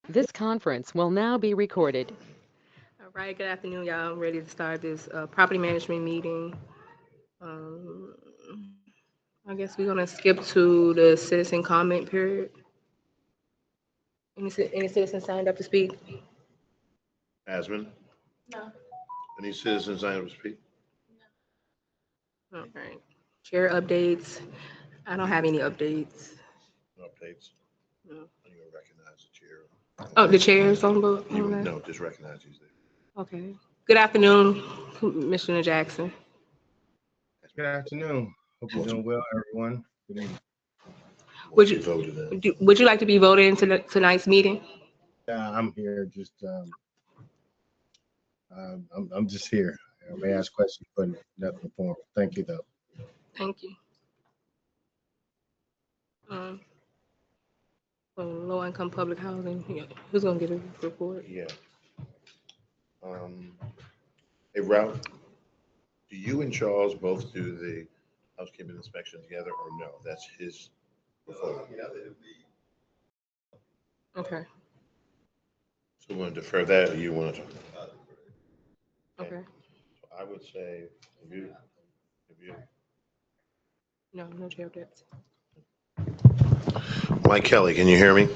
This conference will now be recorded. All right, good afternoon, y'all. I'm ready to start this property management meeting. Um, I guess we're gonna skip to the citizen comment period. Any citizens signed up to speak? Asman, any citizens I to speak? All right. Chair updates. I don't have any updates. No updates. No. I don't even recognize the chair. Oh, the chair's on board. No, just recognize he's there. Okay. Good afternoon, Commissioner Jackson. Good afternoon. Hope you're doing well, everyone. Good evening. Would you Voted in. would you like to be voted into tonight's meeting? I'm here. I'm just here. I may ask questions, but nothing formal. Thank you, though. Thank you. Um, for low-income public housing, yeah, who's gonna give a report? Yeah. Um, hey, Ralph, do you and Charles both do the housekeeping inspection together or no? That's his portfolio. Okay. So we want to defer that or you want to? Okay. I would say, if you, No, no chair updates. Mike Kelly, can you hear me?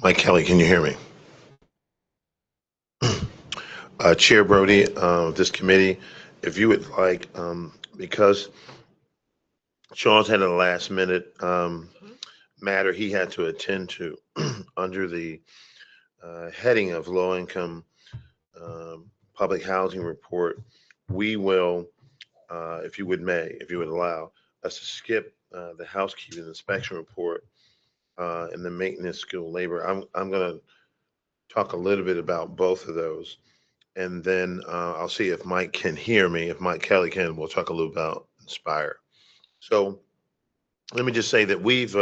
Mike Kelly, can you hear me? Chair Brody, this committee, if you would like, because Charles had a last minute matter he had to attend to under the heading of low income public housing report, we will, if you would allow us to skip the housekeeping inspection report and the maintenance skilled labor. I'm going to talk a little bit about both of those. And then I'll see if Mike can hear me. If Mike Kelly can, we'll talk a little about Inspire. So let me just say that we've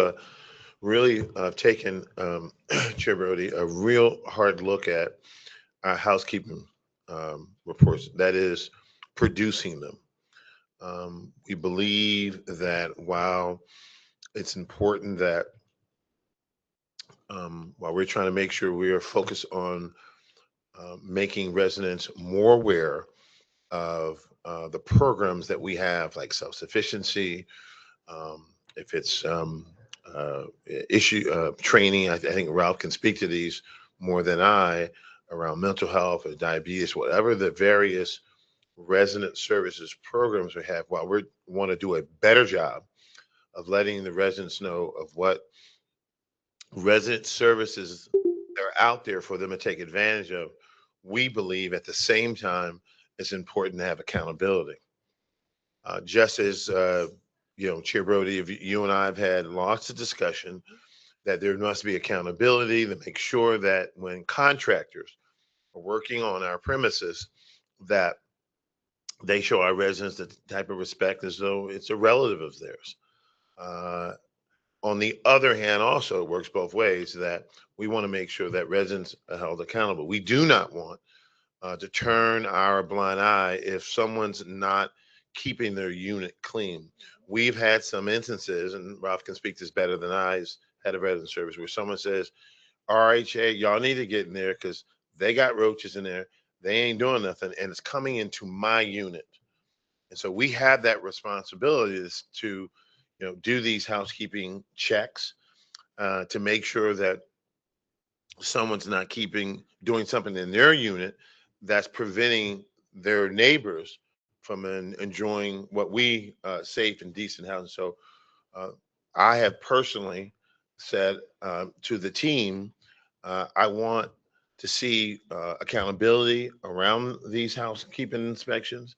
really taken, Chair Brody, a real hard look at our housekeeping reports, that is, producing them. We believe that while it's important that while we're trying to make sure we are focused on making residents more aware of the programs that we have, like self-sufficiency, if it's issue training, I think Ralph can speak to these more than I, around mental health or diabetes, whatever the various resident services programs we have, while we want to do a better job of letting the residents know of what resident services are out there for them to take advantage of. We believe at the same time it's important to have accountability. Just as Chair Brody, if you and I have had lots of discussion that there must be accountability to make sure that when contractors are working on our premises, that they show our residents the type of respect as though it's a relative of theirs. Uh, on the other hand, also it works both ways, that we want to make sure that residents are held accountable. We do not want to turn our blind eye if someone's not keeping their unit clean. We've had some instances, and Ralph can speak this better than I, as head of resident service, where someone says, RHA, y'all need to get in there because they got roaches in there. They ain't doing nothing, and it's coming into my unit. And so we have that responsibility to, do these housekeeping checks to make sure that someone's not doing something in their unit that's preventing their neighbors from enjoying what we safe and decent housing. So uh, I have personally said to the team, I want to see accountability around these housekeeping inspections.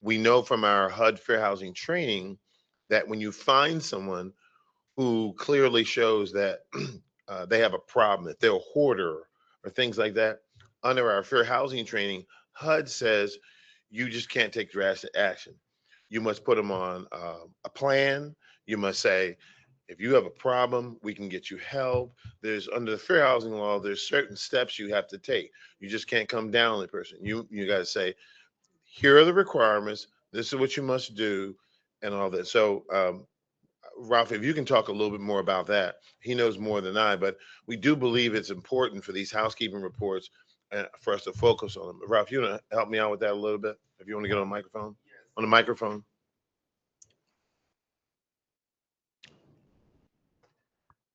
We know from our HUD fair housing training that when you find someone who clearly shows that they have a problem, that they're a hoarder or things like that, under our fair housing training, HUD says you just can't take drastic action. You must put them on a plan. You must say, if you have a problem, we can get you help. There's under the fair housing law, there's certain steps you have to take. You just can't come down on the person. You got to say, here are the requirements. This is what you must do. and all that. So, Ralph, if you can talk a little bit more about that, he knows more than I, but we do believe it's important for these housekeeping reports for us to focus on them. Ralph, you want to help me out with that a little bit? If you want to get on the microphone, on the microphone.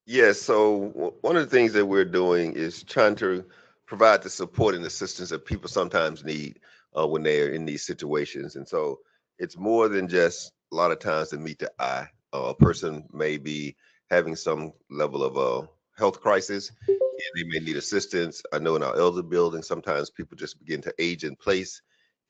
Yes, so one of the things that we're doing is trying to provide the support and assistance that people sometimes need when they're in these situations. And so it's more than just a lot of times to meet the eye. A person may be having some level of a health crisis and they may need assistance. I know in our elder building, sometimes people just begin to age in place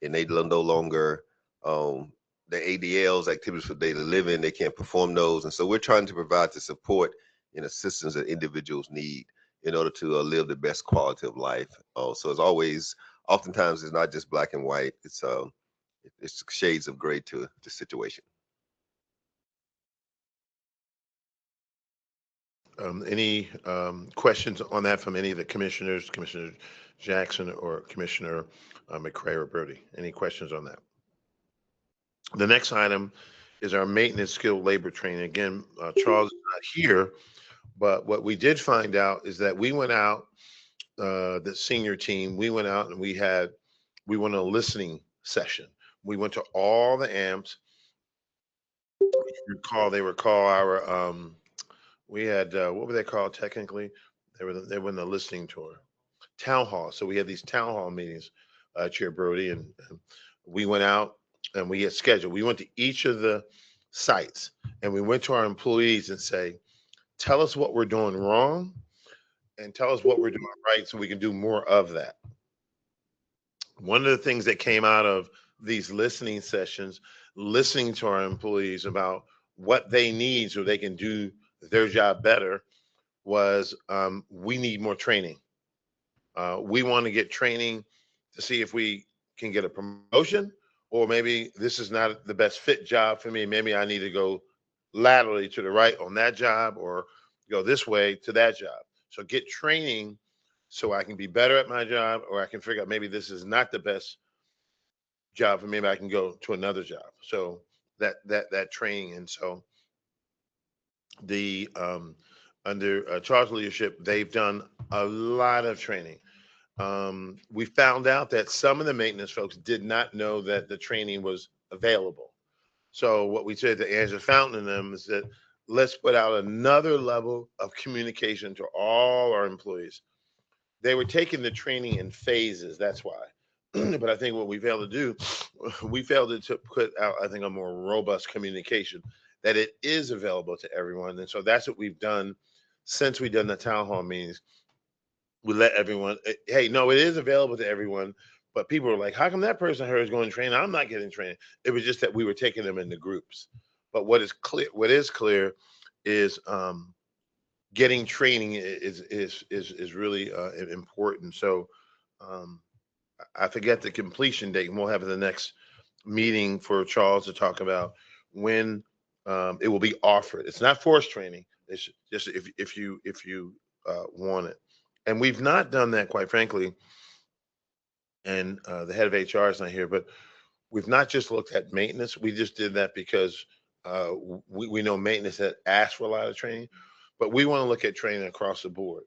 and they no longer, the ADLs, activities for daily living, they can't perform those. And so we're trying to provide the support and assistance that individuals need in order to live the best quality of life. So it's always, oftentimes it's not just black and white. It's shades of gray to the situation. Any questions on that from any of the commissioners, Commissioner Jackson or Commissioner McCray or Brody? Any questions on that? The next item is our maintenance skilled labor training. Again, Charles is not here, but what we did find out is that we went out, the senior team, we went out and we went on a listening session. We went to all the amps. They were called our we had what were they called technically? They were in the listening tour, town hall. So we had these town hall meetings, Chair Brody, and we went out and we had scheduled. We went to each of the sites and we went to our employees and say, tell us what we're doing wrong and tell us what we're doing right so we can do more of that. One of the things that came out of these listening sessions, listening to our employees about what they need so they can do their job better, was we need more training. We want to get training to see if we can get a promotion, or maybe this is not the best fit job for me. Maybe I need to go laterally to the right on that job or go this way to that job. So get training so I can be better at my job, or I can figure out maybe this is not the best job for me. Maybe I can go to another job. So that training. And so the under Charles' leadership, they've done a lot of training. We found out that some of the maintenance folks did not know that the training was available. So what we said to Angela Fountain and them is that let's put out another level of communication to all our employees. They were taking the training in phases. That's why. But I think what we failed to do, we failed to put out, I think, a more robust communication that it is available to everyone. And so that's what we've done since we've done the town hall meetings. We let everyone, hey, no, it is available to everyone. But people were like, how come that person here is going to train? I'm not getting trained. It was just that we were taking them into groups. But what is clear is getting training is really important. So I forget the completion date, and we'll have the next meeting for Charles to talk about when it will be offered. It's not forced training. It's just if you want it. And we've not done that, quite frankly. And the head of HR is not here, but we've not just looked at maintenance. We just did that because we know maintenance had asked for a lot of training, but we want to look at training across the board.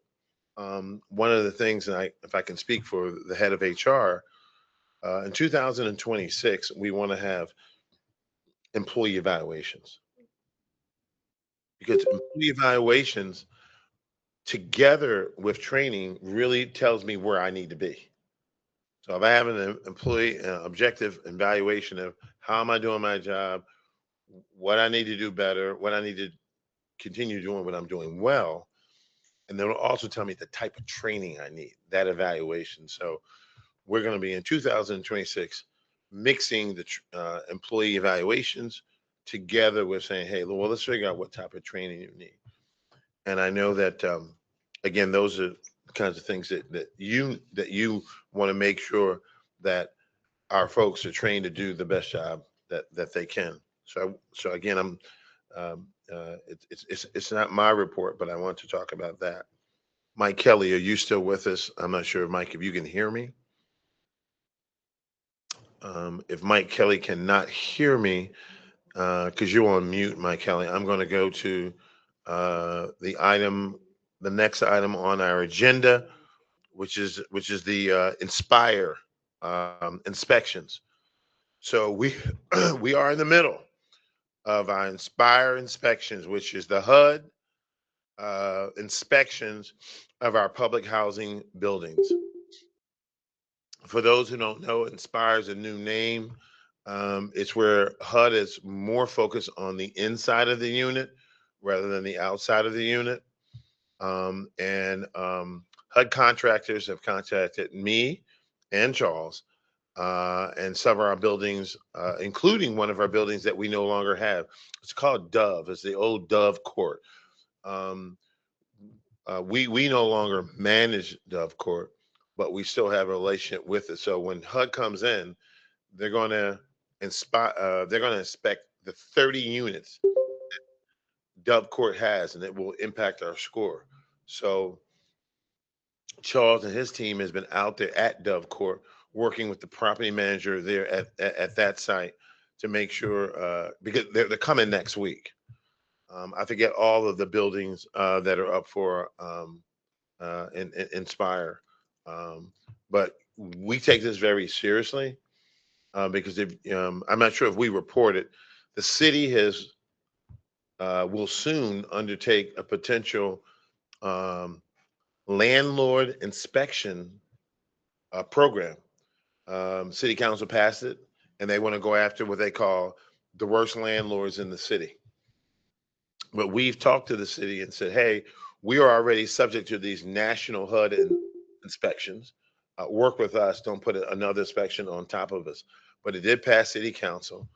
One of the things, and if I can speak for the head of HR, in 2026, we want to have employee evaluations, because employee evaluations together with training really tells me where I need to be. So if I have an employee objective evaluation of how am I doing my job, what I need to do better, what I need to continue doing, what I'm doing well, and then it'll also tell me the type of training I need, that evaluation. So we're going to be in 2026 mixing the employee evaluations together with saying, hey, well, let's figure out what type of training you need. And I know that, again, those are the kinds of things that you want to make sure that our folks are trained to do the best job that they can. So again, it's not my report, but I want to talk about that. Mike Kelly, are you still with us? I'm not sure, Mike, if you can hear me. If Mike Kelly cannot hear me, because you're on mute, Mike Kelly, I'm going to go to the next item on our agenda, which is the Inspire inspections. So we we are in the middle of our Inspire inspections, which is the HUD inspections of our public housing buildings. For those who don't know, Inspire is a new name. It's where HUD is more focused on the inside of the unit rather than the outside of the unit. And HUD contractors have contacted me and Charles and some of our buildings, including one of our buildings that we no longer have. It's called Dove. It's the old Dove Court. Um, we no longer manage Dove Court, but we still have a relationship with it. So when HUD comes in, they're going to inspect the 30 units Dove Court has, and it will impact our score. So Charles and his team has been out there at Dove Court working with the property manager there at that site to make sure because they're coming next week. I forget all of the buildings that are up for Inspire, but we take this very seriously because if I'm not sure if we report it, the city has will soon undertake a potential um, landlord inspection program. City council passed it, and they want to go after what they call the worst landlords in the city. But we've talked to the city and said, hey, we are already subject to these national HUD inspections. Work with us. Don't put another inspection on top of us. But it did pass city council,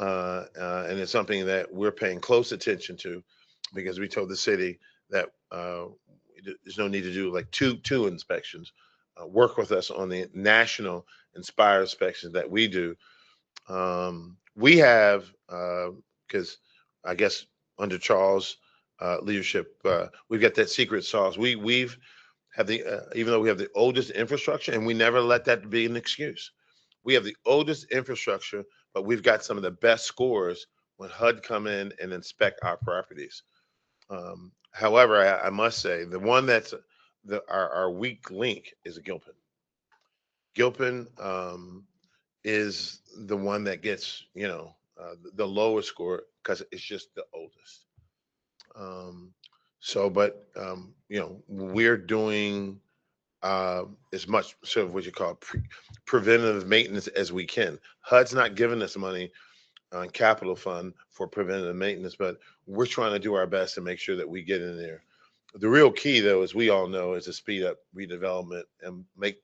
and it's something that we're paying close attention to because we told the city that there's no need to do like two inspections. Work with us on the national Inspire inspections that we do. We have because I guess under Charles' leadership, we've got that secret sauce. We've have the even though we have the oldest infrastructure, and we never let that be an excuse. We have the oldest infrastructure, but we've got some of the best scores when HUD come in and inspect our properties. However, I must say the one that's our weak link is Gilpin. Gilpin is the one that gets the lowest score because it's just the oldest. Um, but we're doing as much sort of what you call preventative maintenance as we can. HUD's not giving us money on capital fund for preventative maintenance, but we're trying to do our best to make sure that we get in there. The real key, though, as we all know, is to speed up redevelopment and make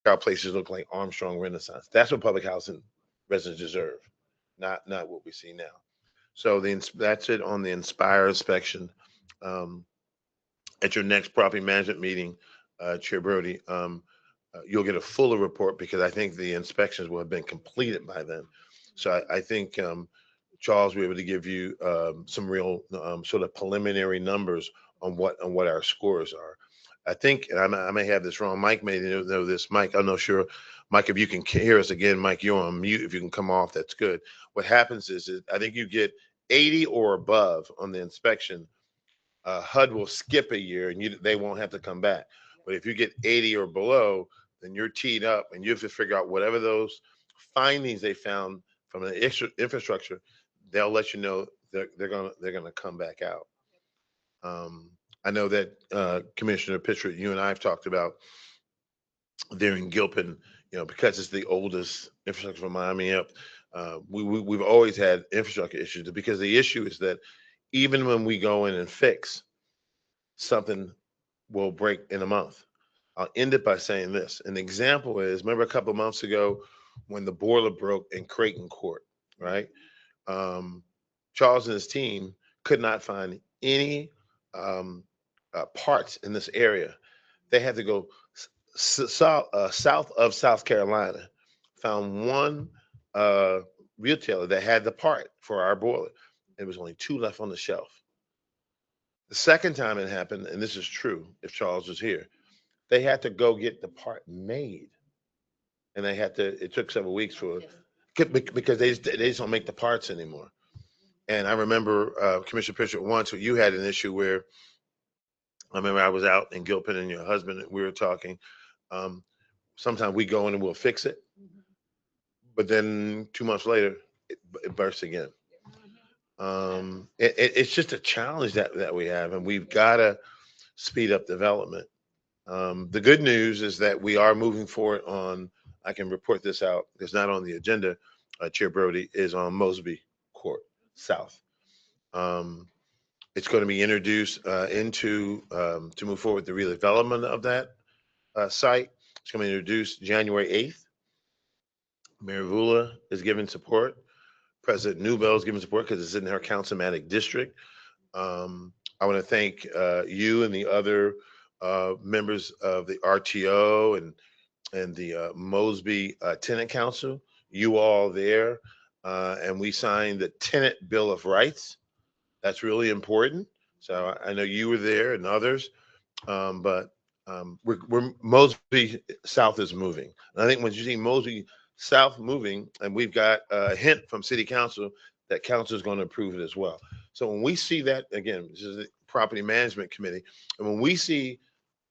our places look like Armstrong Renaissance. That's what public housing residents deserve, not what we see now. So that's it on the Inspire inspection. Um, at your next property management meeting, Chair Brody, you'll get a fuller report because I think the inspections will have been completed by then. So I think Charles will be able to give you some real sort of preliminary numbers on what our scores are. I think, and I may have this wrong. Mike may know this. Mike, I'm not sure. Mike, if you can hear us again, Mike, you're on mute. If you can come off, that's good. What happens is I think you get 80 or above on the inspection. HUD will skip a year and they won't have to come back. But if you get 80 or below, then you're teed up and you have to figure out whatever those findings they found from the extra infrastructure, they'll let you know they're gonna come back out. Um, I know that Commissioner Pitcher, you and I have talked about there in Gilpin, because it's the oldest infrastructure from Miami up. We've always had infrastructure issues because the issue is that even when we go in and fix something, will break in a month. I'll end it by saying this. An example is remember a couple of months ago when the boiler broke in Creighton Court, right? Um, Charles and his team could not find any um, parts in this area. They had to go south of South Carolina, found one uh, retailer that had the part for our boiler. There was only two left on the shelf. The second time it happened, and this is true if Charles was here, they had to go get the part made. And it took several weeks Because they just don't make the parts anymore. And I remember, Commissioner Fisher, once you had an issue where I remember I was out in Gilpin and your husband, we were talking. Um, Sometimes we go in and we'll fix it, but then 2 months later, it bursts again. It's just a challenge that we have, and we've got to speed up development. The good news is that we are moving forward on, I can report this out, it's not on the agenda, Chair Brody, is on Mosby Court South. It's going to be introduced to move forward the redevelopment of that site. It's going to be introduced January 8th. Mayor Vula is giving support. President Newbell is giving support because it's in her councilmanic district. I want to thank you and the other members of the RTO and the Mosby Tenant Council. You all there, and we signed the Tenant Bill of Rights. That's really important. So I know you were there and others, but we're Mosby South is moving. And I think when you see Mosby South moving, and we've got a hint from City Council that Council is going to approve it as well. So when we see that, again, this is the Property Management Committee, and when we see,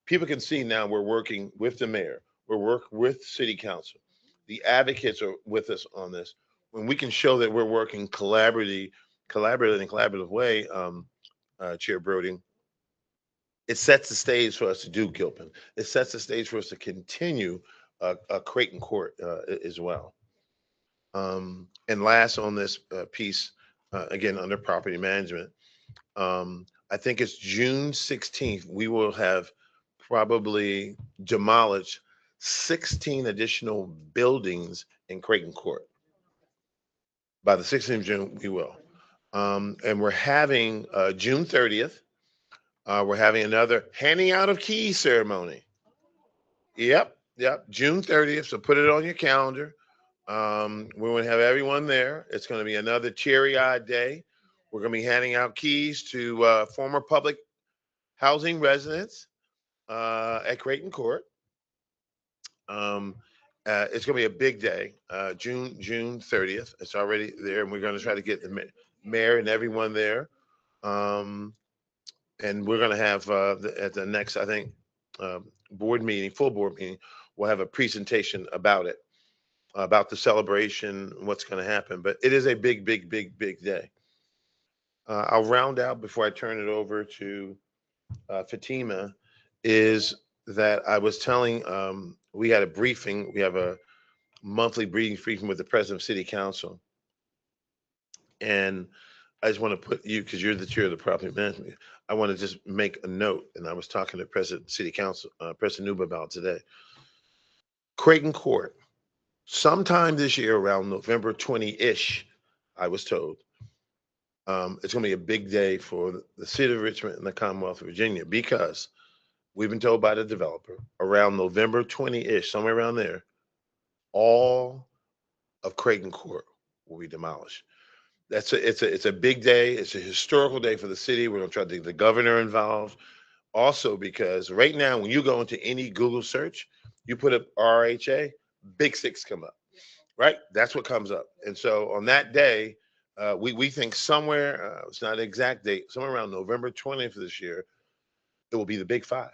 people can see now we're working with the mayor, we're working with City Council. The advocates are with us on this. When we can show that we're working collaborative in a collaborative way, Chair Brody, it sets the stage for us to do Gilpin. It sets the stage for us to continue Creighton Court as well. And last on this piece, again, under property management, I think it's June 16th, we will have probably demolished 16 additional buildings in Creighton Court. By the 16th of June, we will. And we're having June 30th, we're having another handing out of keys ceremony. Yep, June 30th. So put it on your calendar. We're going to have everyone there. It's going to be another cheery-eyed day. We're going to be handing out keys to former public housing residents at Creighton Court. It's going to be a big day, June 30th. It's already there, and we're going to try to get the mayor and everyone there. And we're going to have at the next, I think, board meeting, full board meeting, we'll have a presentation about it, about the celebration, what's going to happen. But it is a big day. I'll round out before I turn it over to Fatima, is that I was telling, we had a briefing, we have a monthly briefing with the president of City Council. And I just want to put you, because you're the chair of the property management, I want to just make a note. And I was talking to President City Council, President Nuba about today. Creighton Court, sometime this year around November 20-ish, I was told, it's going to be a big day for the city of Richmond and the Commonwealth of Virginia, because we've been told by the developer around November 20-ish, somewhere around there, all of Creighton Court will be demolished. It's a big day. It's a historical day for the city. We're going to try to get the governor involved. Also, because right now, when you go into any Google search, you put up RRHA, Big Six come up, right? That's what comes up. And so on that day, we think somewhere, it's not an exact date, somewhere around November 20th this year, it will be the Big Five.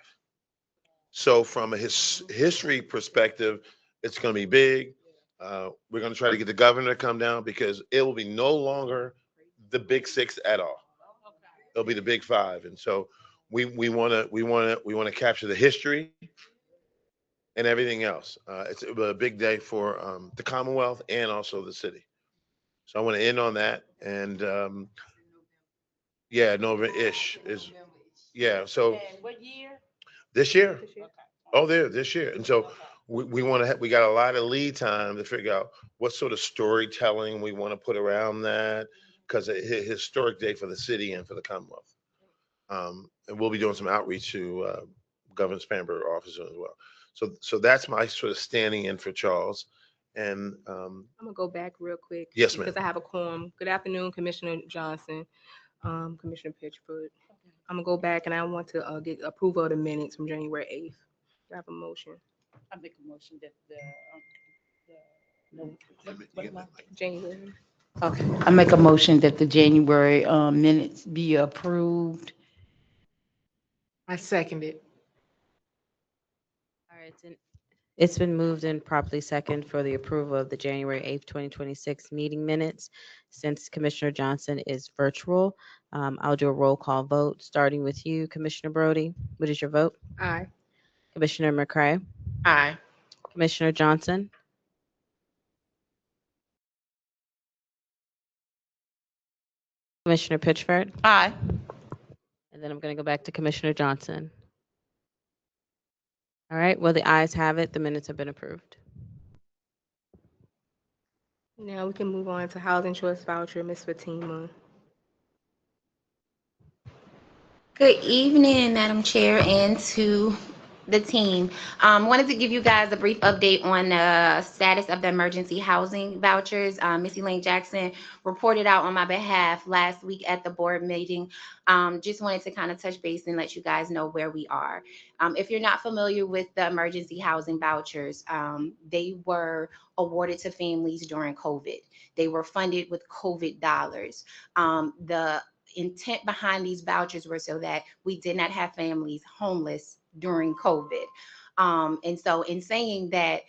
So from a history perspective, it's going to be big. We're going to try to get the governor to come down, because it will be no longer the Big Six at all. It'll be the Big Five, and so we want to capture the history and everything else. It's a big day for the Commonwealth and also the city. So I want to end on that, and yeah, November-ish is So And what year? this year. This year. Oh, there this year, and so we want to. We got a lot of lead time to figure out what sort of storytelling we want to put around that, because it's a historic day for the city and for the Commonwealth. And we'll be doing some outreach to Governor Spanberg office as well. So that's my sort of standing in for Charles. And I'm gonna go back real quick. Yes, ma'am. Because I have a quorum. Good afternoon, Commissioner Johnson, Commissioner Pitchford. I'm gonna go back, and I want to get approval of the minutes from January 8th. Do I have a motion? I make a motion that the January. Okay, I make a motion that the January minutes be approved. I second it. All right, it's been moved and properly second for the approval of the January 8th, 2026 meeting minutes. Since Commissioner Johnson is virtual, I'll do a roll call vote, starting with you, Commissioner Brody. What is your vote? Aye. Commissioner McCray, Aye. Commissioner Johnson, Commissioner Pitchford, Aye. and then I'm going to go back to Commissioner Johnson. All right, well, the ayes have it. The minutes have been approved. Now we can move on to housing trust voucher, Ms. Fatima. Good evening, Madam Chair, and to the team. Wanted to give you guys a brief update on the status of the emergency housing vouchers. Missy Lane Jackson reported out on my behalf last week at the board meeting. Just wanted to kind of touch base and let you guys know where we are. If you're not familiar with the emergency housing vouchers, they were awarded to families during COVID. They were funded with COVID dollars. The intent behind these vouchers were so that we did not have families homeless during COVID. And so in saying that,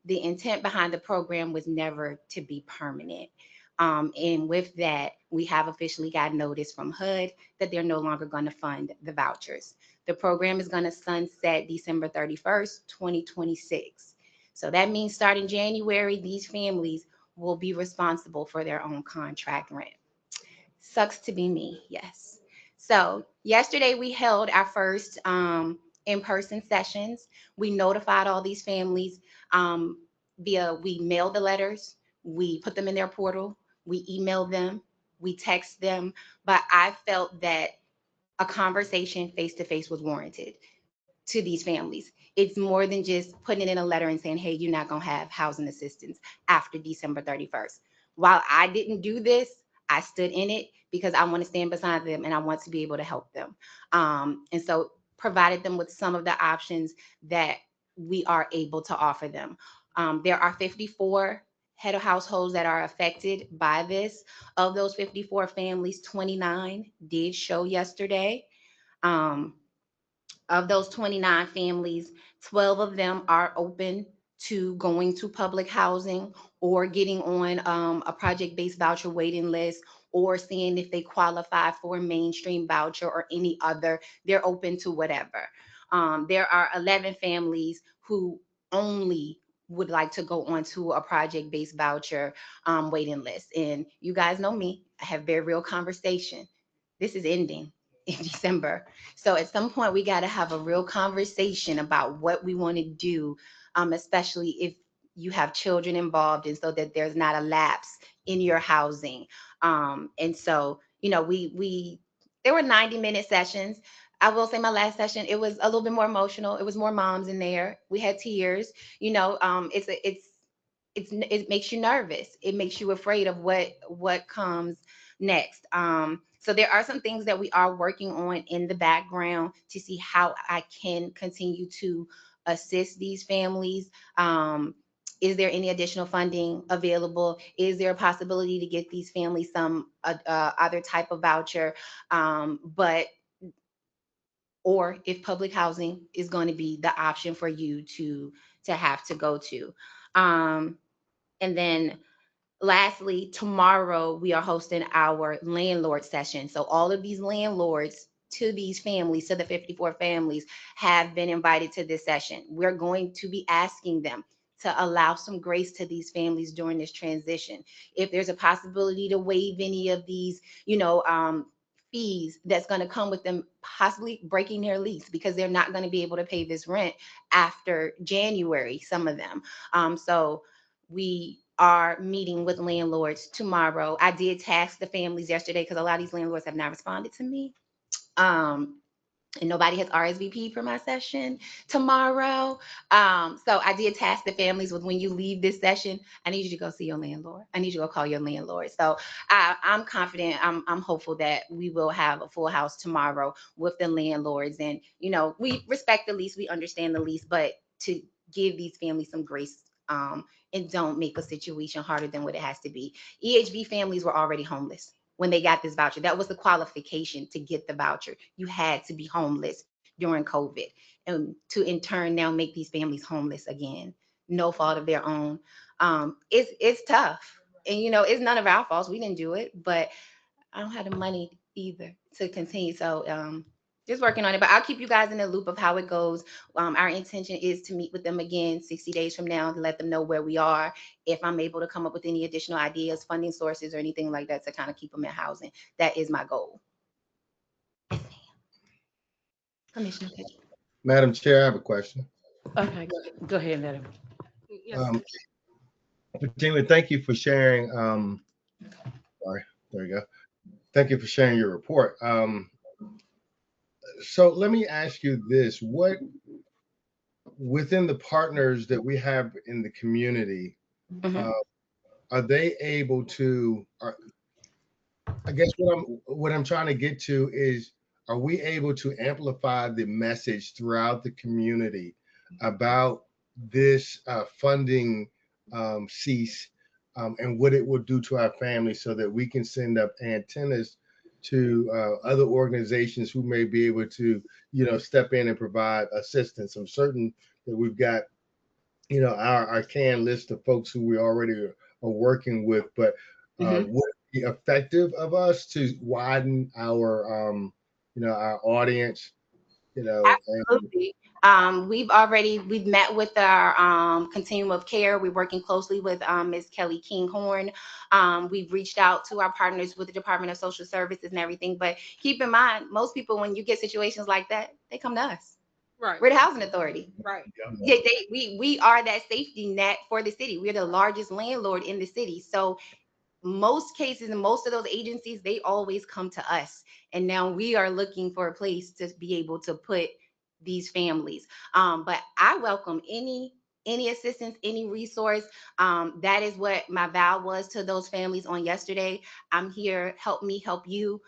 the intent behind the program was never to be permanent. And with that, we have officially got notice from HUD that they're no longer going to fund the vouchers. The program is going to sunset December 31st, 2026. So that means starting January, these families will be responsible for their own contract rent. Sucks to be me, yes. So yesterday we held our first in-person sessions. We notified all these families we mailed the letters, we put them in their portal, we emailed them, we text them, but I felt that a conversation face-to-face was warranted to these families. It's more than just putting it in a letter and saying, hey, you're not going to have housing assistance after December 31st. While I didn't do this, I stood in it because I want to stand beside them and I want to be able to help them. And so provided them with some of the options that we are able to offer them. There are 54 head of households that are affected by this. Of those 54 families, 29 did show yesterday. Of those 29 families, 12 of them are open to going to public housing or getting on a project-based voucher waiting list or seeing if they qualify for a mainstream voucher or any other. They're open to whatever. There are 11 families who only would like to go onto a project-based voucher waiting list. And you guys know me, I have very real conversation. This is ending in December. So at some point, we got to have a real conversation about what we want to do, especially if you have children involved, and so that there's not a lapse in your housing. And so, you know, there were 90-minute sessions. I will say my last session, it was a little bit more emotional. It was more moms in there. We had tears. You know, it makes you nervous. It makes you afraid of what comes next. So there are some things that we are working on in the background to see how I can continue to assist these families. Is there any additional funding available? Is there a possibility to get these families some other type of voucher? Or if public housing is going to be the option for you to have to go to. And then lastly, tomorrow we are hosting our landlord session. So all of these landlords to these families, to the 54 families, have been invited to this session. We're going to be asking them to allow some grace to these families during this transition. If there's a possibility to waive any of these, fees that's going to come with them possibly breaking their lease because they're not going to be able to pay this rent after January, some of them. So we are meeting with landlords tomorrow. I did task the families yesterday because a lot of these landlords have not responded to me. And nobody has RSVP'd for my session tomorrow. So I did task the families with, when you leave this session, I need you to go see your landlord. I need you to go call your landlord. So I'm confident, I'm hopeful that we will have a full house tomorrow with the landlords. And, we respect the lease, we understand the lease, but to give these families some grace and don't make a situation harder than what it has to be. EHB families were already homeless when they got this voucher. That was the qualification to get the voucher. You had to be homeless during COVID, and to in turn now make these families homeless again, no fault of their own. It's tough, and it's none of our faults. We didn't do it, but I don't have the money either to continue. So just working on it, but I'll keep you guys in the loop of how it goes. Our intention is to meet with them again 60 days from now to let them know where we are. If I'm able to come up with any additional ideas, funding sources, or anything like that to kind of keep them in housing, that is my goal. Commissioner Pitcher. Madam Chair, I have a question. Okay, go ahead, madam. Yes. Virginia, thank you for sharing. Sorry, there you go. Thank you for sharing your report. So let me ask you this: what within the partners that we have in the community, Mhm. are they able to? I guess what I'm trying to get to is, are we able to amplify the message throughout the community about this funding cease and what it will do to our families, so that we can send up antennas to other organizations who may be able to, step in and provide assistance? I'm certain that we've got, our canned list of folks who we already are working with, but Mhm. would it be effective of us to widen our audience, and Absolutely. We've met with our continuum of care. We're working closely with Ms. Kelly Kinghorn. We've reached out to our partners with the Department of Social Services and everything. But keep in mind, most people, when you get situations like that, they come to us. Right. We're the housing authority. Right. Yeah, we are that safety net for the city. We're the largest landlord in the city. So most cases and most of those agencies, they always come to us, and now we are looking for a place to be able to put these families. But I welcome any assistance, any resource. That is what my vow was to those families on yesterday. I'm here, help me help you.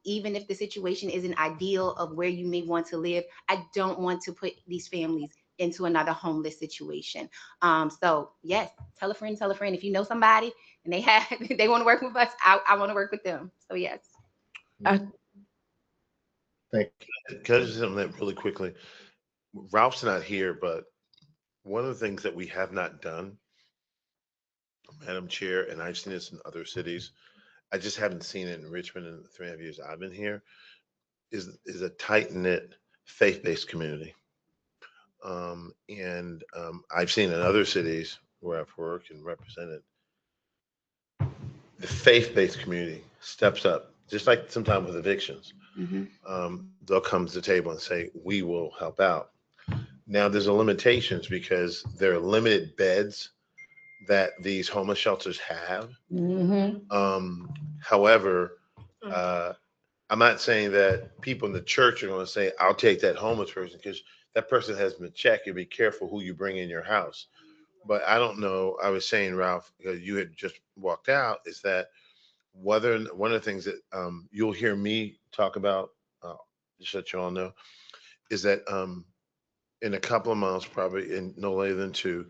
Even if the situation isn't ideal of where you may want to live, I don't want to put these families into another homeless situation. So yes, tell a friend, if you know somebody and they want to work with us, I want to work with them. So yes. thank you. Can I just say something really quickly? Ralph's not here, but one of the things that we have not done, Madam Chair, and I've seen this in other cities, I just haven't seen it in Richmond in the 3.5 years I've been here, is a tight knit faith based community. And I've seen in other cities where I've worked and represented, the faith based community steps up, just like sometimes with evictions. They'll come to the table and say, we will help out. Now, there's a limitations because there are limited beds that these homeless shelters have. However, I'm not saying that people in the church are going to say, I'll take that homeless person, because that person has been checked. You be careful who you bring in your house. But I don't know. I was saying, Ralph, because you had just walked out, is that whether one of the things that you'll hear me talk about, just so you all know, is that in a couple of months, probably in no later than 2,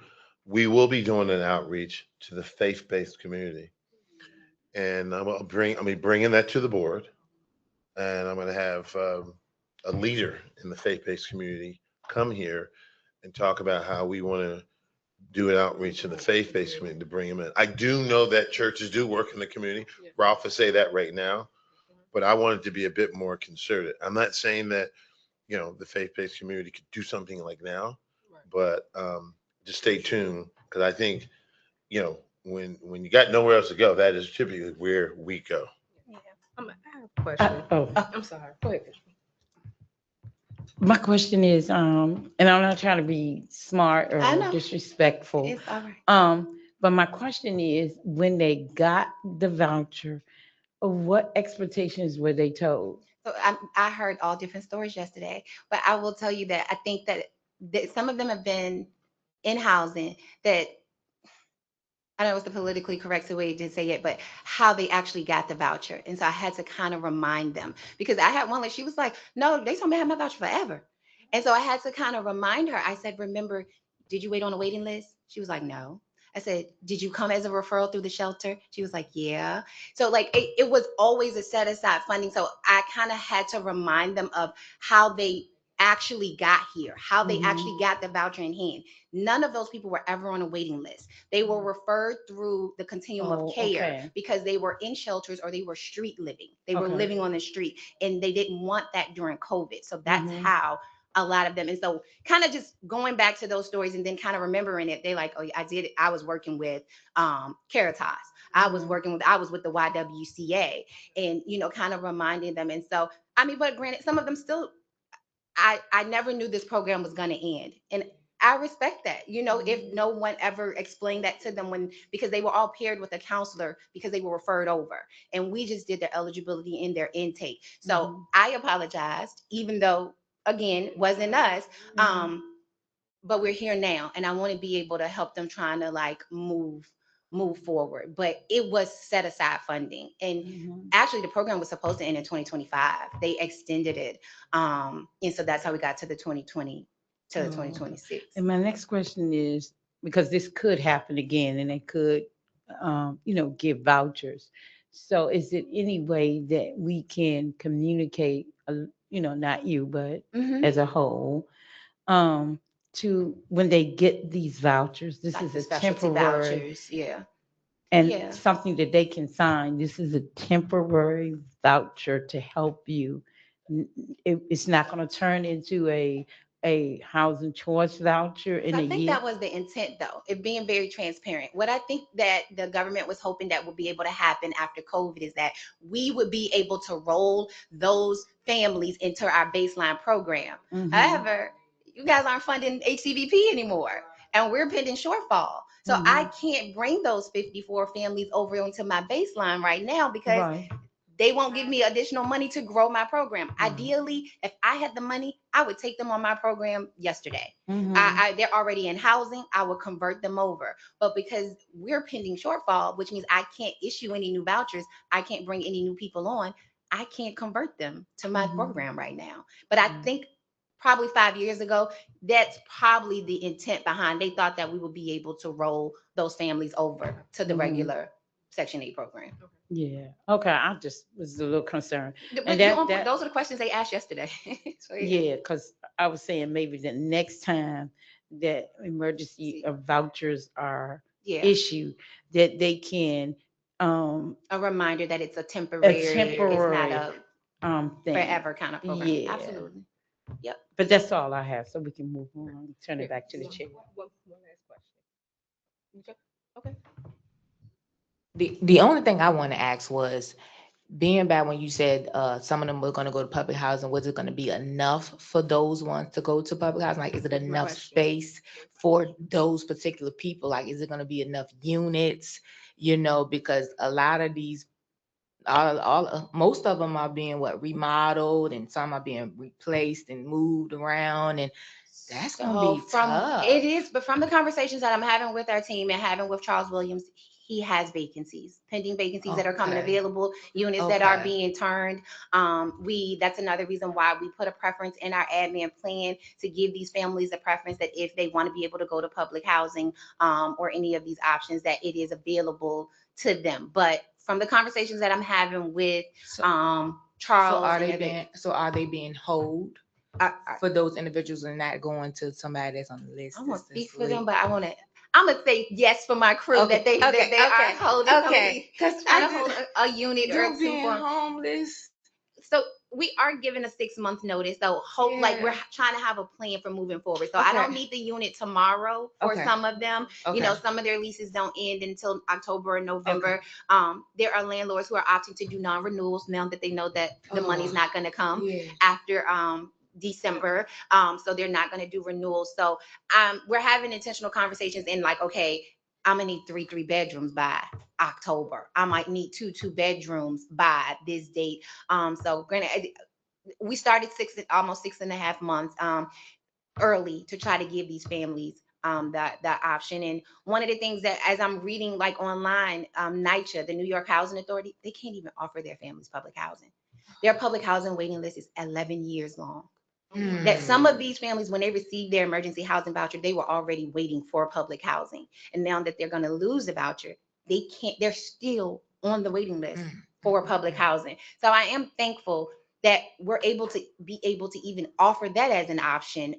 we will be doing an outreach to the faith-based community, and I'll be bringing that to the board, and I'm going to have a leader in the faith-based community come here and talk about how we want to do an outreach to the faith-based community to bring them in. I do know that churches do work in the community. Ralph will say that right now, but I want it to be a bit more concerted. I'm not saying that the faith-based community could do something like now, but just stay tuned, because I think when you got nowhere else to go, that is typically where we go. I have a question. I'm sorry. Go ahead. My question is, and I'm not trying to be smart I or know. disrespectful. It's all right. But my question is, when they got the voucher, what expectations were they told? So I heard all different stories yesterday, but I will tell you that I think that some of them have been in housing that, I don't know what's the politically correct way to say it, but how they actually got the voucher. And so I had to kind of remind them, because I had one, like, she was like, no, they told me I had my voucher forever. And so I had to kind of remind her. I said, remember, did you wait on a waiting list? She was like, no. I said, did you come as a referral through the shelter? She was like, yeah. So like it was always a set aside funding. So I kind of had to remind them of how they actually got here, how they actually got the voucher in hand. None of those people were ever on a waiting list. They were referred through the continuum of care because they were in shelters or they were street living. They were living on the street and they didn't want that during COVID. So that's how a lot of them. And so kind of just going back to those stories and then kind of remembering it, they like, oh, I did it. I was working with Caritas. I was with the YWCA and, you know, kind of reminding them. And so, I mean, but granted, some of them still, I never knew this program was going to end. And I respect that, you know, if no one ever explained that to them because they were all paired with a counselor because they were referred over and we just did their eligibility and their intake. So I apologized, even though, again, wasn't us. But we're here now and I want to be able to help them trying to like move forward. But it was set aside funding. And actually the program was supposed to end in 2025. They extended it. And so that's how we got to the 2020 to the 2026. And my next question is, because this could happen again and they could, you know, give vouchers. So is it any way that we can communicate, you know, not you, but as a whole, to when they get these vouchers, this Like is the a specialty temporary vouchers, yeah. and something that they can sign. This is a temporary voucher to help you. It's not going to turn into a housing choice voucher in So a I think year. that was the intent, though, it being very transparent. What I think that the government was hoping that would be able to happen after COVID is that we would be able to roll those families into our baseline program. However, you guys aren't funding HCVP anymore, and we're pending shortfall. So I can't bring those 54 families over onto my baseline right now because they won't give me additional money to grow my program. Ideally, if I had the money, I would take them on my program yesterday. They're already in housing. I would convert them over. But because we're pending shortfall, which means I can't issue any new vouchers, I can't bring any new people on, I can't convert them to my program right now. But I think probably 5 years ago, that's probably the intent behind. They thought that we would be able to roll those families over to the regular Section 8 program. Yeah. Okay. I just was a little concerned. But those are the questions they asked yesterday. So, yeah, because I was saying maybe the next time that emergency vouchers are issued, that they can a reminder that it's a temporary, it's not a thing. forever kind of program. Yeah. Absolutely. Yep. But that's all I have, so we can move on. Turn it back to the chair. One last question. Okay. The only thing I want to ask was, being back when you said some of them were going to go to public housing, was it going to be enough for those ones to go to public housing? Like, is it enough space for those particular people? Like, is it going to be enough units? You know, because a lot of these, most of them are being remodeled, and some are being replaced and moved around, and that's going to be tough. It is, but from the conversations that I'm having with our team and having with Charles Williams, he has vacancies, pending vacancies that are coming available, units that are being turned. That's another reason why we put a preference in our admin plan to give these families a preference that if they want to be able to go to public housing or any of these options, that it is available to them. But from the conversations that I'm having with Charles, are they being held for those individuals and not going to somebody that's on the list? I won't speak for them, but I'm gonna say yes for my crew that they are holding. Okay, because trying to hold a unit or two for homeless. So we are given a 6-month notice. So like we're trying to have a plan for moving forward. So I don't need the unit tomorrow for some of them. You know, some of their leases don't end until October or November. There are landlords who are opting to do non-renewals now that they know that the money's not going to come after December. So they're not going to do renewals. So we're having intentional conversations in like, okay, I'm gonna need 3 bedrooms by October. I might need 2 bedrooms by this date. So granted, we started almost 6.5 months early to try to give these families that option. And one of the things that, as I'm reading like online, NYCHA, the New York Housing Authority, they can't even offer their families public housing. Their public housing waiting list is 11 years long. That some of these families, when they received their emergency housing voucher, they were already waiting for public housing. And now that they're going to lose the voucher, they're still on the waiting list for public housing. So I am thankful that we're able to even offer that as an option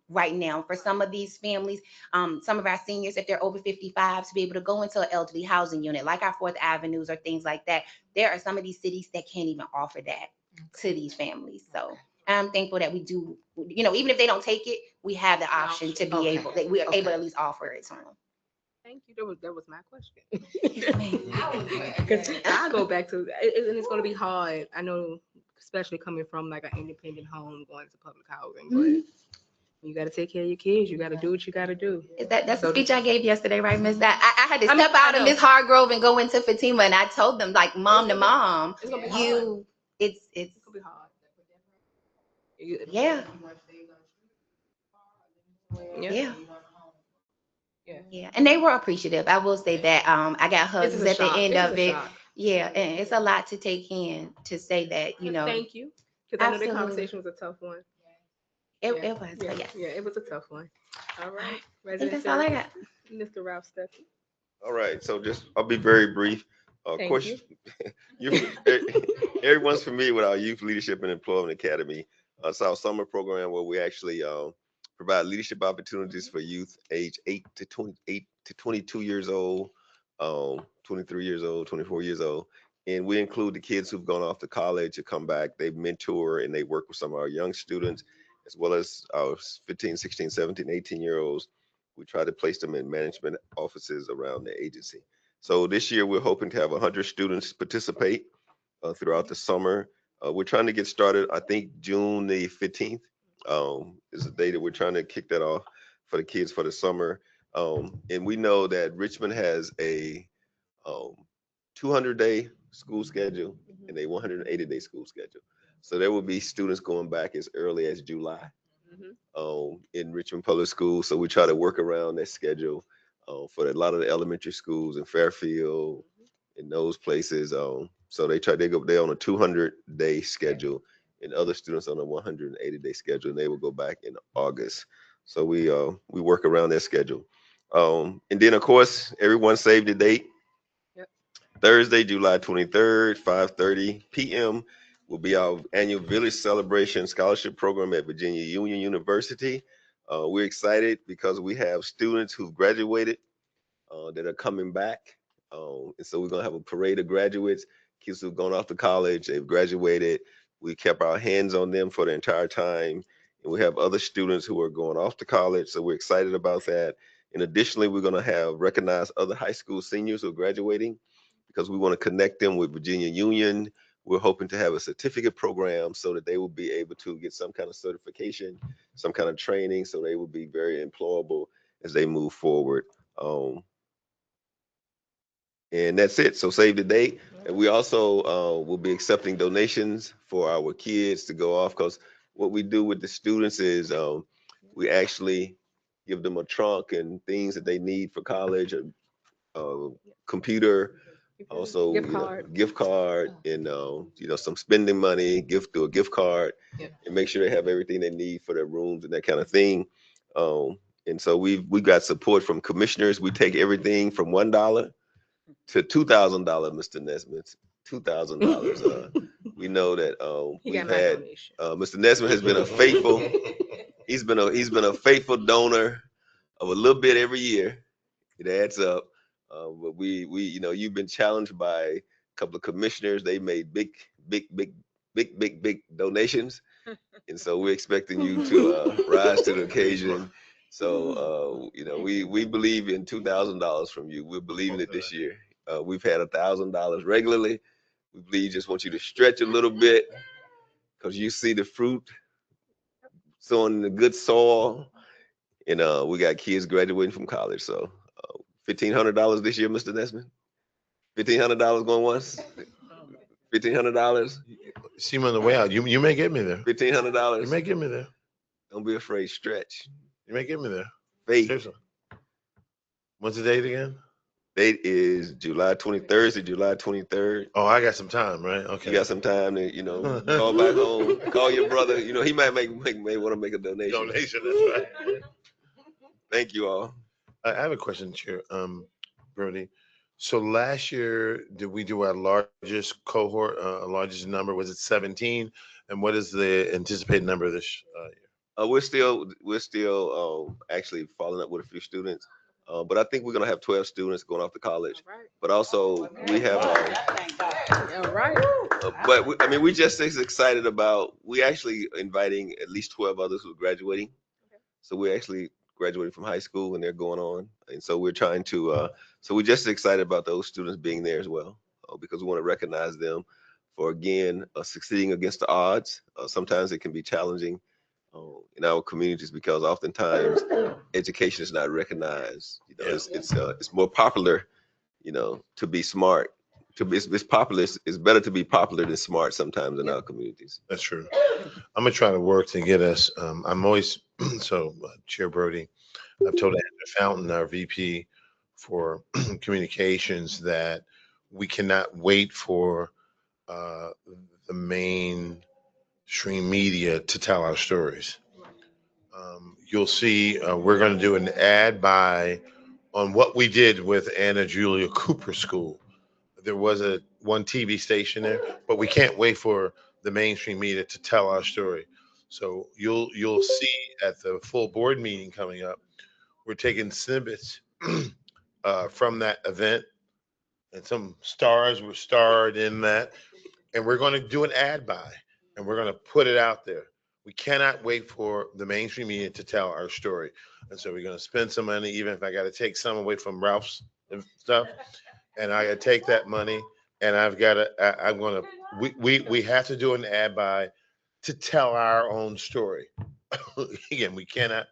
right now for some of these families, some of our seniors, if they're over 55, to be able to go into an elderly housing unit like our 4th Avenues or things like that. There are some of these cities that can't even offer that to these families. So I'm thankful that we do, even if they don't take it, we have the option to be able, that we are able to at least offer it to them. Thank you. That was my question. Because I go back to, and it's going to be hard. I know, especially coming from like an independent home, going to public housing, but you got to take care of your kids. You got to do what you got to do. That's the speech I gave yesterday, right, Miss? I had to I mean, step out I of know. Miss Hargrove and go into Fatima, and I told them, like, mom to mom, It's gonna be it's gonna be hard. yeah. Yeah. Yeah, and they were appreciative. I will say that. I got hugs It's a at the shock. end It's of a it. shock. Yeah, and it's a lot to take in to say that, Thank you. Because I know the Absolutely. conversation was a tough one. it Yeah. was. Yeah, But yes. yeah, it was a tough one. All right. I think that's all I got. Mr. Ralph Steffen. All right, so I'll be very brief. Of Thank course, everyone's familiar with our Youth Leadership and Employment Academy. It's our summer program where we actually provide leadership opportunities for youth age 8 to 22 years old, 23 years old, 24 years old. And we include the kids who've gone off to college or come back. They mentor and they work with some of our young students, as well as our 15, 16, 17, 18-year-olds. We try to place them in management offices around the agency. So this year, we're hoping to have 100 students participate throughout the summer. We're trying to get started, I think June the 15th is the day that we're trying to kick that off for the kids for the summer. And we know that Richmond has a 200-day school schedule and a 180-day school schedule. So there will be students going back as early as July in Richmond Public Schools. So we try to work around that schedule for a lot of the elementary schools in Fairfield and those places. So they're on a 200-day schedule and other students on a 180-day schedule, and they will go back in August. So we work around their schedule. And then of course, everyone saved the date. Thursday, July 23rd, 5:30 p.m. will be our annual Village Celebration Scholarship Program at Virginia Union University. We're excited because we have students who've graduated that are coming back. And so we're going to have a parade of graduates, kids who've gone off to college, they've graduated. We kept our hands on them for the entire time. And we have other students who are going off to college. So we're excited about that. And additionally, we're going to have recognize other high school seniors who are graduating, because we want to connect them with Virginia Union. We're hoping to have a certificate program so that they will be able to get some kind of certification, some kind of training, so they will be very employable as they move forward. And that's it. So save the date. And we also will be accepting donations for our kids to go off, because what we do with the students is we actually give them a trunk and things that they need for college, a computer, also gift card, and some spending money, gift card, and make sure they have everything they need for their rooms and that kind of thing. And so we got support from commissioners. We take everything from $1 to $2,000, Mr. Nesmith. $2,000. We know that we've had Mr. Nesmith has been a faithful. He's been a faithful donor of a little bit every year. It adds up. But we you've been challenged by a couple of commissioners. They made big donations, and so we're expecting you to rise to the occasion. So we believe in $2,000 from you. We're believing it this year. We've had $1,000 regularly. We believe just want you to stretch a little bit, because you see the fruit sown in the good soil, and we got kids graduating from college. So $1,500 this year, Mr. Nesmith. $1,500 going once. $1,500. See me on the way out. You may get me there. $1,500. You may get me there. Don't be afraid. Stretch. You may get me there. Faith. Seriously. What's the date again? Date is July 23rd to July 23rd. Oh, I got some time, right? You Okay. got some time to, call back home, call your brother. He might may want to make a donation. Donation, that's right. Thank you all. I have a question, Chair, Brody. So last year, did we do our largest cohort, largest number? Was it 17? And what is the anticipated number this year? We're still actually following up with a few students, but I think we're gonna have 12 students going off to college. But also we have, All right. we just as excited about. We actually inviting at least 12 others who are graduating. So we're actually graduating from high school and they're going on, and so we're trying to. So we're just excited about those students being there as well, because we want to recognize them for again succeeding against the odds. Sometimes it can be challenging in our communities because oftentimes education is not recognized. It's more popular, to be smart. It's popular. It's better to be popular than smart sometimes in our communities. That's true. I'm gonna try to work to get us. I'm always so Chair Brody. I've told Andrew Fountain, our VP for communications, that we cannot wait for uh, the mainstream media to tell our stories. You'll see we're going to do an ad buy on what we did with Anna Julia Cooper School. There was a one TV station there, but we can't wait for the mainstream media to tell our story. So you'll see at the full board meeting coming up, we're taking snippets from that event, and some stars were starred in that, and we're going to do an ad buy, and we're going to put it out there. We cannot wait for the mainstream media to tell our story, and so we're going to spend some money, even if I got to take some away from Ralph's and stuff, and I got to take that money, and I've got to. I'm going to. We have to do an ad buy to tell our own story. Again, we cannot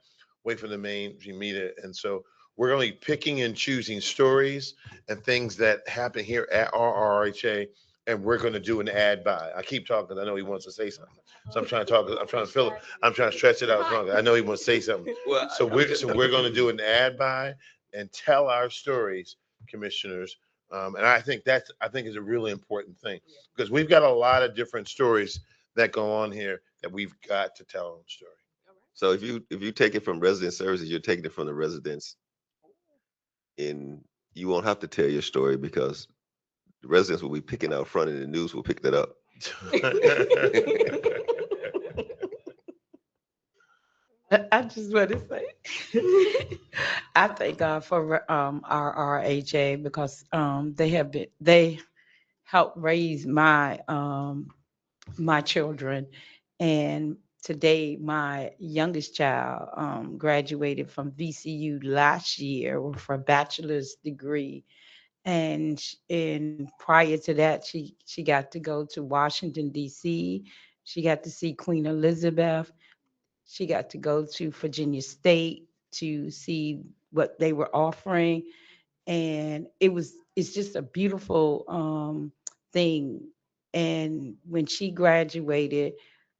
wait for the mainstream media, and so we're going to be picking and choosing stories and things that happen here at RRHA, and we're going to do an ad buy. I keep talking. I know he wants to say something, so I'm trying to talk. I'm trying to fill it. I'm trying to stretch it out longer. I know he wants to say something. Well, So we're going to do an ad buy and tell our stories, commissioners. And I think is a really important thing because we've got a lot of different stories that go on here that we've got to tell our own story. So if you take it from resident services, you're taking it from the residents, and you won't have to tell your story because the residents will be picking out front, and the news will pick that up. I just want to say, I thank God for our RHA because they helped raise my children, and today my youngest child graduated from VCU last year with a bachelor's degree, and prior to that she got to go to Washington D.C. She got to see Queen Elizabeth. She got to go to Virginia State to see what they were offering, and it's just a beautiful thing. And when she graduated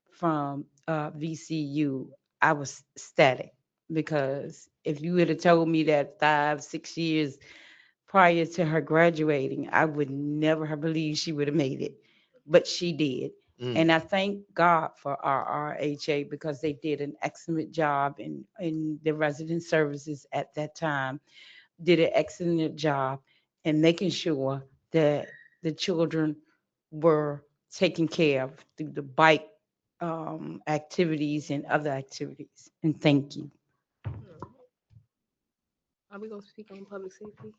from VCU, I was ecstatic because if you would have told me that 5, 6 years prior to her graduating, I would never have believed she would have made it, but she did. And I thank God for our RHA because they did an excellent job in the resident services at that time, did an excellent job in making sure that the children were taken care of through the bike activities and other activities. And thank you. Are we gonna speak on public safety?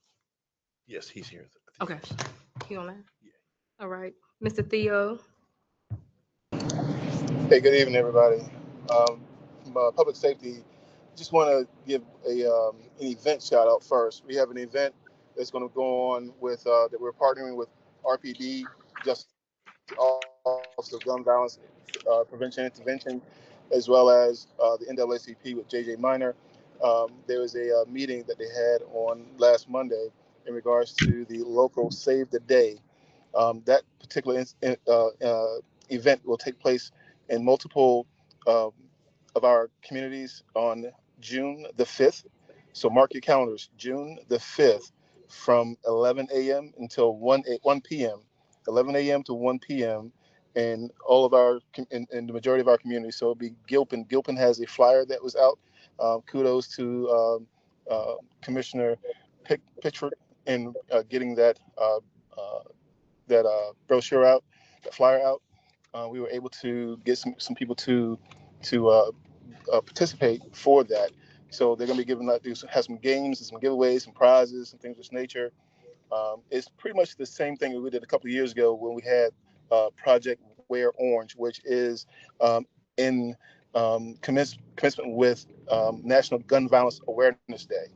Yes, he's here. Okay. You on that? All right. Mr. Theo. Hey, good evening, everybody. Public safety, just want to give an event shout out first. We have an event that's going to go on with that we're partnering with RPD, Justice Office of Gun Violence Prevention and Intervention, as well as the NAACP with JJ Minor. There was a meeting that they had on last Monday in regards to the local Save the Day. That particular event will take place in multiple um, of our communities on June the 5th. So mark your calendars, June the 5th from 11 a.m. until 1 p.m. 11 a.m. to 1 p.m. in all of our in the majority of our community. So it'll be Gilpin. Gilpin has a flyer that was out. Kudos to Commissioner Pitchford in getting that brochure out, that flyer out. We were able to get some people to participate for that. So they're going to be giving out, have some games and some giveaways, some prizes, and things of this nature. It's pretty much the same thing that we did a couple of years ago when we had Project Wear Orange, which is in commencement with National Gun Violence Awareness Day.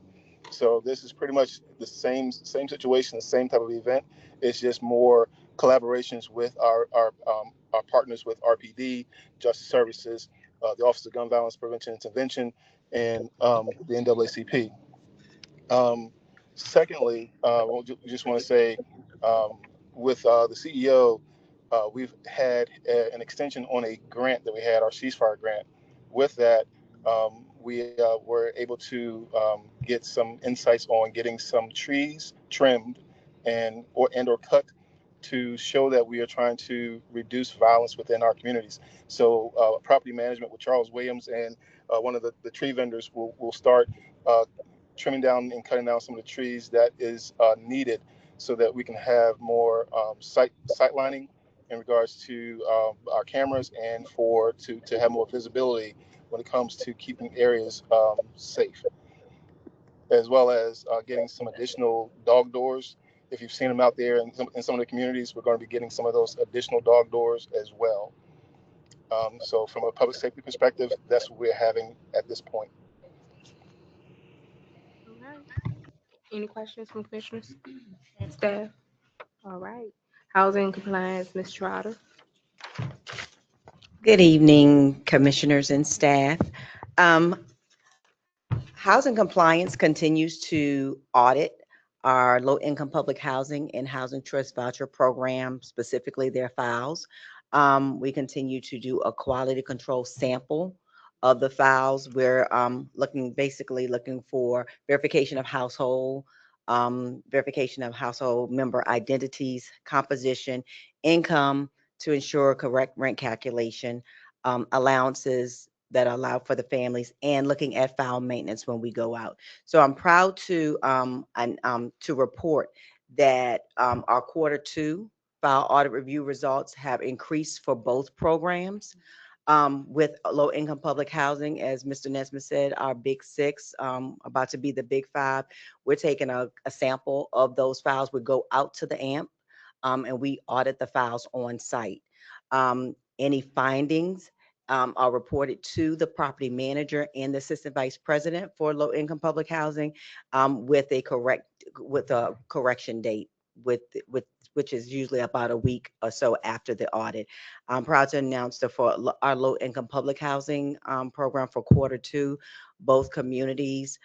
So this is pretty much the same situation, the same type of event. It's just more collaborations with our partners with RPD, Justice Services, the Office of Gun Violence Prevention and Intervention, and the NAACP. Secondly, just want to say, with the CEO, we've had an extension on a grant that we had, our ceasefire grant. With that, we were able to get some insights on getting some trees trimmed and or cut to show that we are trying to reduce violence within our communities. So property management with Charles Williams and one of the tree vendors will start uh, trimming down and cutting down some of the trees that is needed so that we can have more sight lining in regards to our cameras and to have more visibility when it comes to keeping areas safe, as well as getting some additional dog doors. If you've seen them out there in some of the communities, we're going to be getting some of those additional dog doors as well. So from a public safety perspective, that's what we're having at this point. All right. Any questions from commissioners and staff? All right. Housing compliance, Ms. Trotter. Good evening, commissioners and staff. Um, Housing compliance continues to audit our low-income public housing and housing trust voucher program, specifically their files. We continue to do a quality control sample of the files. We're basically looking for verification of household member identities, composition, income to ensure correct rent calculation, allowances that allow for the families, and looking at file maintenance when we go out. So I'm proud to report that our quarter 2 file audit review results have increased for both programs. With low income public housing, as Mr. Nesmith said, our big 6, about to be the big 5. We're taking a sample of those files. We go out to the AMP and we audit the files on site. Any findings are reported to the property manager and the assistant vice president for low income public housing with a correction date with which is usually about a week or so after the audit. I'm proud to announce that for our low income public housing program for quarter 2, both communities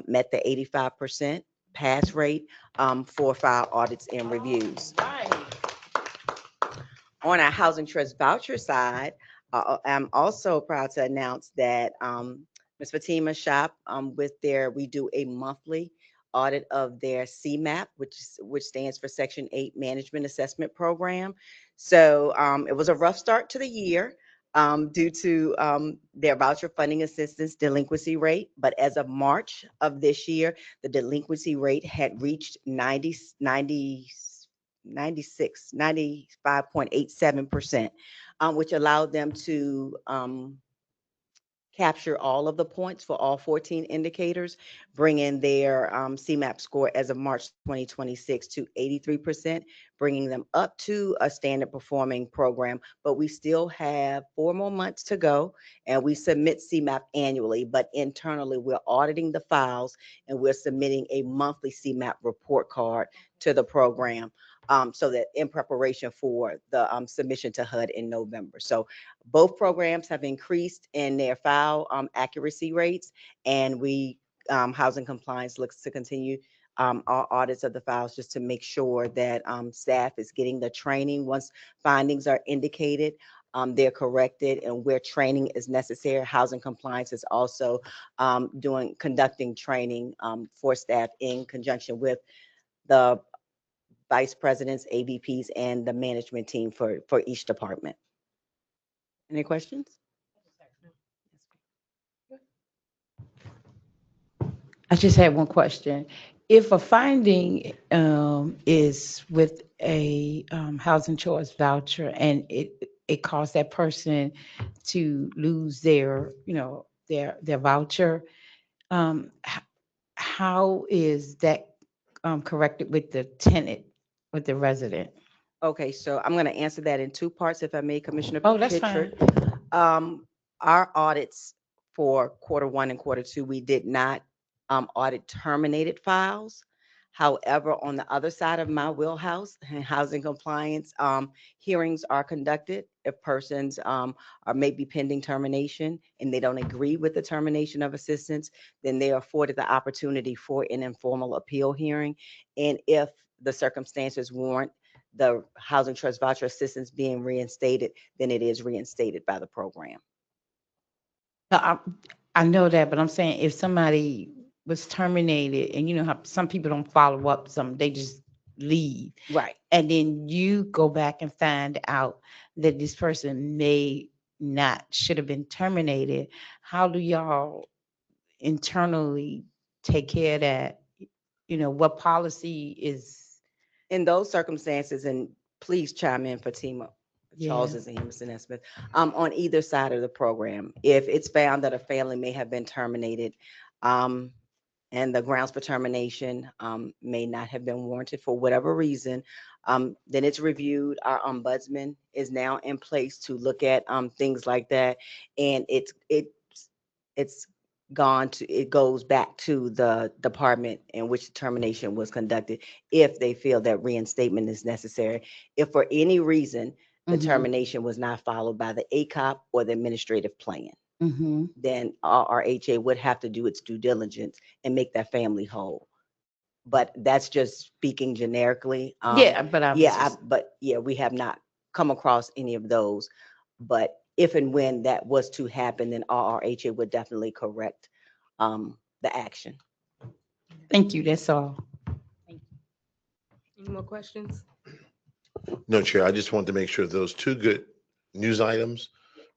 met the 85% pass rate for file audits and reviews. On our housing trust voucher side, I'm also proud to announce that Ms. Fatima Shop, we do a monthly audit of their CMAP, which stands for Section 8 Management Assessment Program. So it was a rough start to the year due to their voucher funding assistance delinquency rate. But as of March of this year, the delinquency rate had reached 95.87%, which allowed them to capture all of the points for all 14 indicators, bringing their CMAP score as of March 2026 to 83%, bringing them up to a standard performing program. But we still have 4 more months to go, and we submit CMAP annually, but internally we're auditing the files and we're submitting a monthly CMAP report card to the program. So that in preparation for the submission to HUD in November. So both programs have increased in their file accuracy rates, and housing compliance looks to continue our audits of the files just to make sure that staff is getting the training. Once findings are indicated, they're corrected, and where training is necessary, housing compliance is also conducting training for staff in conjunction with the vice presidents, AVPs, and the management team for each department. Any questions? I just had one question. If a finding is with a housing choice voucher and it caused that person to lose their, their voucher, how is that corrected with the tenant, with the resident? Okay, so I'm going to answer that in two parts, if I may, Commissioner Oh, that's Pitchford. fine. Our audits for quarter 1 and quarter 2, we did not audit terminated files. However, on the other side of my wheelhouse, housing compliance, hearings are conducted. If persons are maybe pending termination and they don't agree with the termination of assistance, then they are afforded the opportunity for an informal appeal hearing. And if the circumstances warrant the housing trust voucher assistance being reinstated, then it is reinstated by the program. No, I know that, but I'm saying if somebody was terminated and you know how some people don't follow up, they just leave. Right. And then you go back and find out that this person should have been terminated. How do y'all internally take care of that? What policy is? In those circumstances, and please chime in, Fatima, Charles Yeah. is and Emerson S. Smith, on either side of the program, if it's found that a family may have been terminated, and the grounds for termination may not have been warranted for whatever reason, then it's reviewed. Our ombudsman is now in place to look at things like that, and it goes back to the department in which the termination was conducted if they feel that reinstatement is necessary. If for any reason the termination was not followed by the ACOP or the administrative plan, then RRHA would have to do its due diligence and make that family whole. But that's just speaking generically. We have not come across any of those. But if and when that was to happen, then RRHA would definitely correct the action. Thank you. That's all. Any more questions? No, Chair, I just want to make sure those two good news items,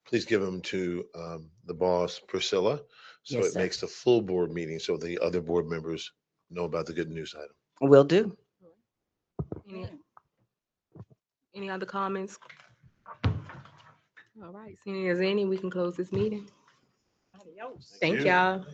please give them to the boss, Priscilla, so Yes, it sir. makes the full board meeting so the other board members know about the good news item. Will do. Any other comments? All right, seeing as any, we can close this meeting. Thank you. y'all.